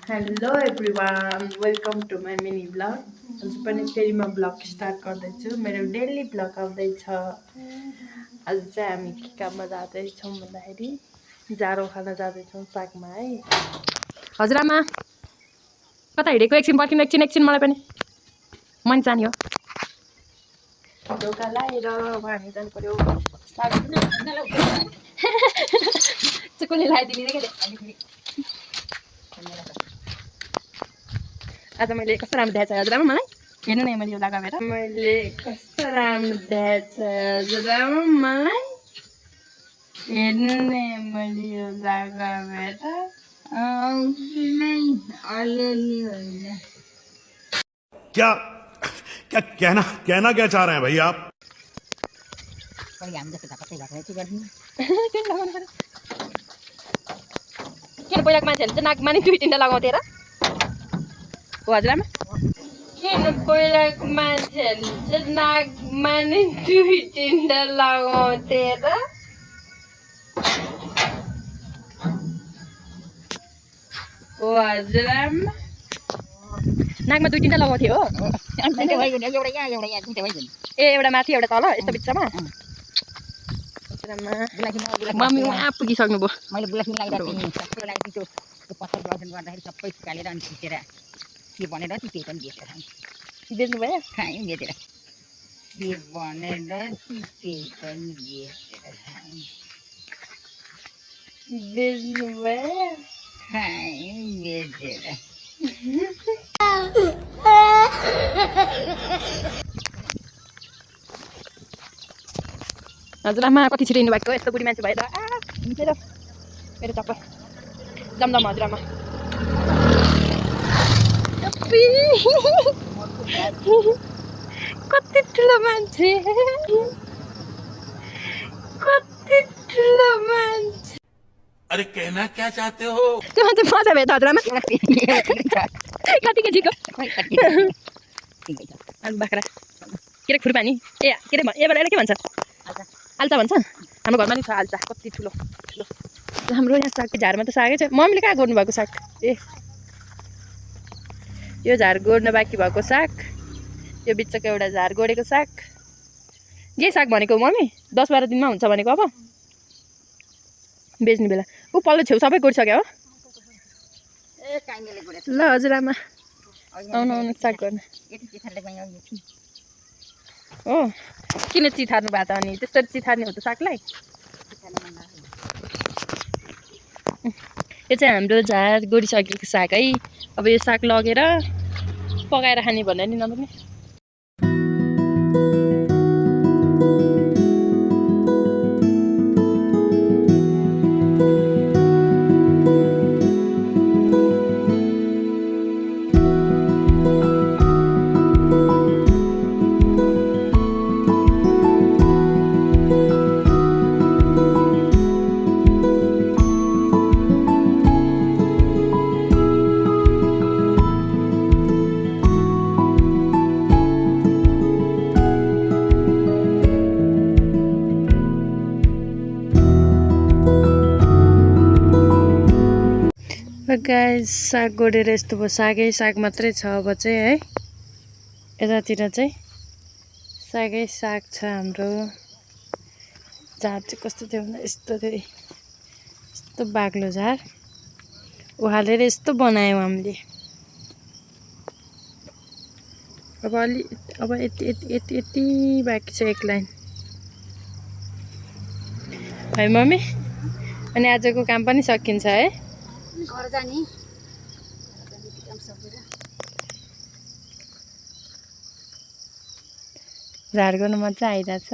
Hello everyone welcome to my mini blog आज पनि फेरि म ब्लग स्टार्ट गर्दैछु मेरो डेली ब्लग आउँदैछ आज चाहिँ हामी के काममा जाँदैछौँ भन्दाखेरि जाडो खान जाँदैछौँ सागमा है हजुरआमा कता हिँडेको एकछिन एकछिन मलाई पनि मन जाने हो ढोका लाएर अब हामी जानु पर्यो साग कसले लगाइदिने आज मैले कस्तो राम्रो देखाएको छ हजुरआमा मलाई हेर्नु न मैले यो लगाएर मैले कस्तो राम्रो देखाएको छ हजुरआमा मलाई हेर्नु न मैले यो लगाएर क्या क्या कहना कहना क्या चाह रहे हैं भाई आप किन पहिलाको मान्छेहरूले चाहिँ नाकमा नि 2-3 लगाउँथे र हो हजुरआमा किन पहिलाको मान्छेहरूले चाहिँ नाकमा नि 2-3 लगाउँथे र हो हजुरआमा नाकमा 2-3 लगाउँथे हो ए एउटा माथि एउटा तल यस्तो बिचमा मम्मी उहाँ पुगिसक्नु भयो मैले बुलासिन लगाइरहेको थिएँ सबै लगाइदिन्छु त्यो पत्थर ब्लसन गर्दाखेरि सबै सुकालेर अनि खिचेर के भनेर त्यही पनि बेचेर बेच्नु भयो खायौँ बेचेर के भनेर त्यही पनि बेच्नु भयो खायौँ बेचेर हजुरआमा कति छिटो हिँड्नु भएको यस्तो बुढी मान्छे भएर मेरो मेरो चप्पल जमजम हजुरआमा कति ठुलो मान्छे कति ठुलो मान्छे अरे कहना क्या चाहते हो त्यो मान्छे मजा भयो त हजुरआमा कति केजीको आलु बाख्रा के अरे खुर्पानी ए के अरे एबाट के भन्छ आल्चा भन्छ हाम्रो घरमा नि छ आल्चा कति ठुलो ठुलो हाम्रो यहाँ सागको झारमा त सागै छ मम्मीले कहाँ गोड्नु भएको साग ए यो झार गोड्न बाँकी भएको साग यो बिचको एउटा झार गोडेको साग यही साग भनेको मम्मी 10-12 दिनमा हुन्छ भनेको अब बेच्ने बेला ऊ पल्लो छेउ सबै गोडिसक्यो हो ल हजुरआमा आउनु आउनु साग गर्न हो किन चिथार्नु भएको त अनि त्यसरी चिथार्ने हो त सागलाई यो चाहिँ हाम्रो झार गोडिसकेको साग है अब यो साग लगेर पकाएर खाने भनेर नि नभने गाइस साग गोडेर यस्तो भयो साग मात्रै छ अब चाहिँ है यतातिर चाहिँ साग छ हाम्रो झार चाहिँ कस्तो थियो भन्दा यस्तो थियो यस्तो बाक्लो झार उहालेर यस्तो बनायौँ हामीले अब यति बाँकी छ एक लाइन है मम्मी अनि आजको काम पनि सकिन्छ है घर जाने झार गर्न मजा आइरहेछ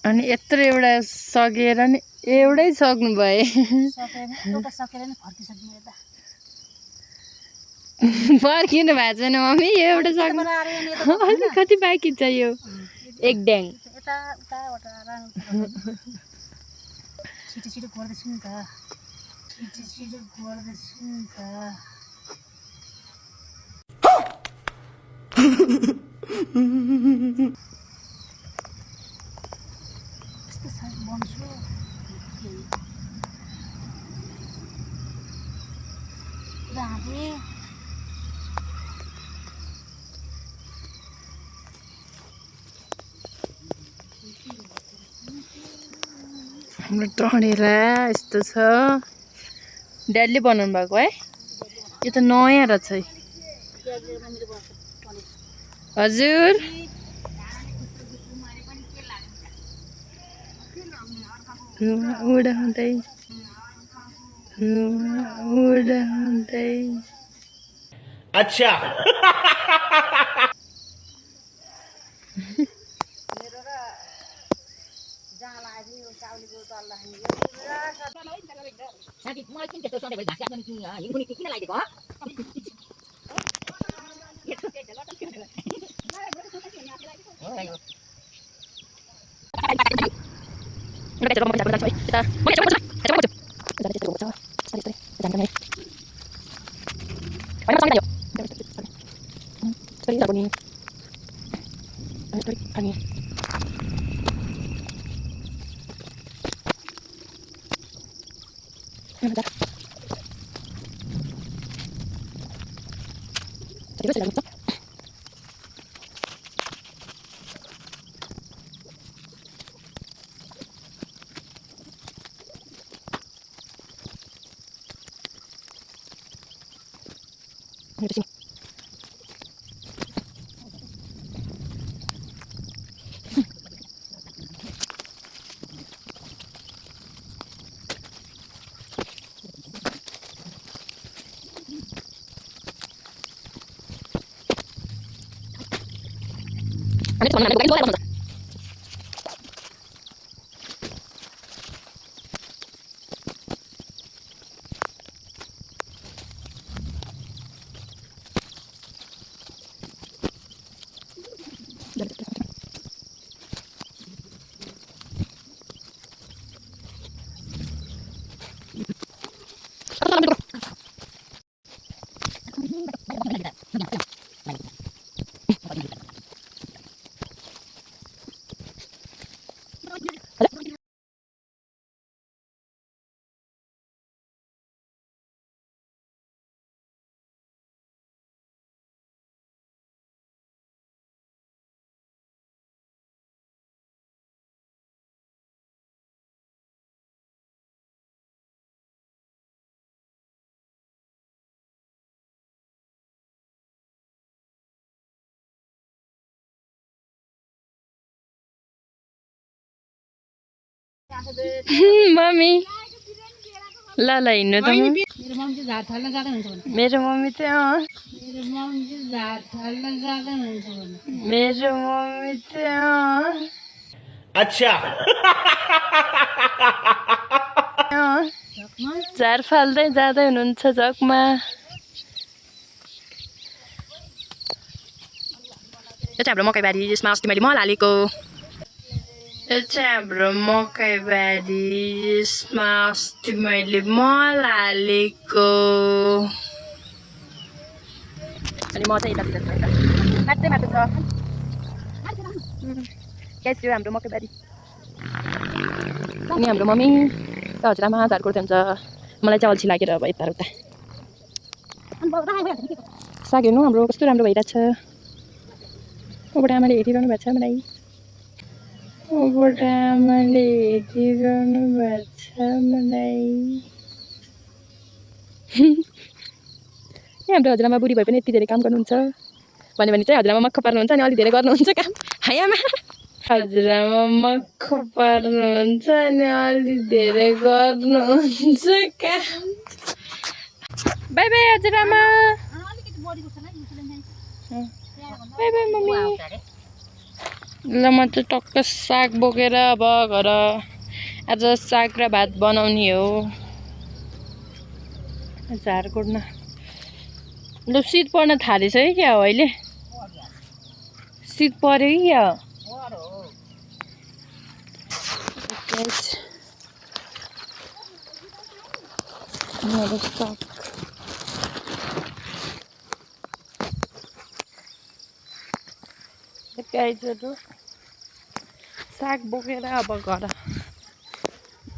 अनि यत्रो एउटा सकेर नि एउटै सक्नु भए फर्किनु भएको छैन मम्मी एउटा सक्नु कति बाँकी छ यो एक ड्याङ छिटो गर्दैछु नि त छिटो गर्दैछु नि त साग बन्छु राधे हाम्रो टढेरा यस्तो छ ड्याडीले बनाउनु भएको है यो त नयाँ रहेछ है हजुर उडाउँदै उडाउँदै अच्छा साथी मलाई किन त्यस्तो सधैँ घाँस काट्नु किन हिउँकुनी किन लगाइदिएको मम्मी ल ल हिँड्नु त मेरो मम्मी चाहिँ झार फाल्न गएको हुन्छ भने मेरो मम्मी चाहिँ मेरो मम्मी चाहिँ झार फाल्न गएको हुन्छ भने मेरो मम्मी चाहिँ अच्छा झार फाल्दै जाँदै हुनुहुन्छ जगमा यो चाहिँ हाम्रो मकैबारी यसमा अस्ति मैले मल हालेको यो चाहिँ हाम्रो मकैबारी यसमा अस्ति मैले मल हालेको अनि म चाहिँ यतातिर छ मात्रै मात्र छ ग्यास यो हाम्रो मकैबारी अनि हाम्रो मम्मी त हजुरआमा झार गोड्दै हुन्छ मलाई चाहिँ अल्छी लागेर अब यता उता साग हेर्नु हाम्रो कस्तो राम्रो भइरहेछ उबाट आमाले हेरिरहनु भएको छ मलाई उबाट आमाले हेरिरहनु भएको छ मलाई यहाँ हाम्रो हजुरआमा बुढी भए पनि यति धेरै काम गर्नुहुन्छ भन्यो भने चाहिँ हजुरआमा मक्ख पार्नुहुन्छ अनि अलिक धेरै गर्नुहुन्छ काम है आमा हजुरआमा मक्ख पार्नुहुन्छ अनि अलिक धेरै गर्नुहुन्छ काम बाई बाई हजुरआमा बाई बाई मम्मी ल म चाहिँ टक्क साग बोकेर अब घर आज साग र भात बनाउने हो झार गोड्न ल शीत पर्न थालेछ है क्या हो अहिले शीत पर्यो कि क्या हो साग गाइजहरू साग बोकेर अब घर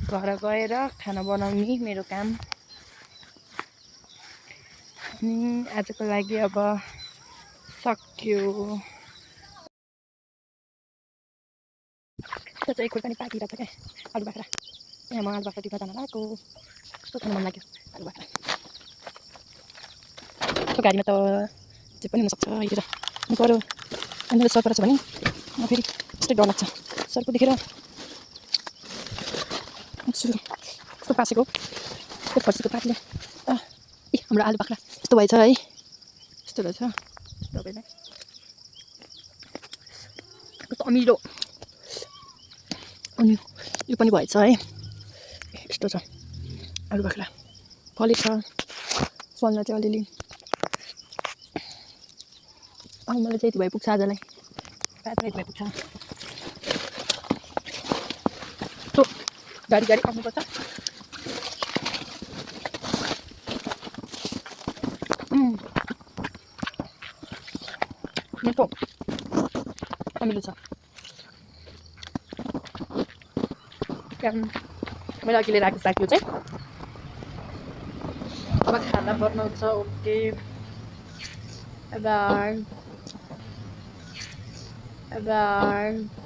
घर गएर खाना बनाउने मेरो काम। अनि आजको लागि अब सक्यो। त्यो चाहिँ खुर्सानी पाकिरहेको छ क्या, आलु बाख्रा। यहाँ म आलु बाख्रा टिप्न जान लागेको। कस्तो खानु मन लाग्यो आलु बाख्रा। त्यो गाडीमा त जे पनि हुनसक्छ हेरेर पऱ्यो। अनि मेरो सर्प रहेछ भने म फेरि यस्तै डर लाग्छ सर्प देखेर। कस्तो पासेको त्यो फर्सीको पातले। ए हाम्रो आलु बाख्रा यस्तो भएछ है, यस्तो रहेछ तपाईँलाई। कस्तो अमिलो अनि यो पनि भएछ है, यस्तो छ आलु बाख्रा। फलेको छ, फल्न चाहिँ अलिअलि। मलाई चाहिँ यति भए पुग्छ आजलाई, यति भए पुग्छ। गाडी गाडी आउनुपर्छ। मिठो अमिलो छ। मैले अघि लिएर आएको साग चाहिँ अब खाना बनाउँछ। Okay by by.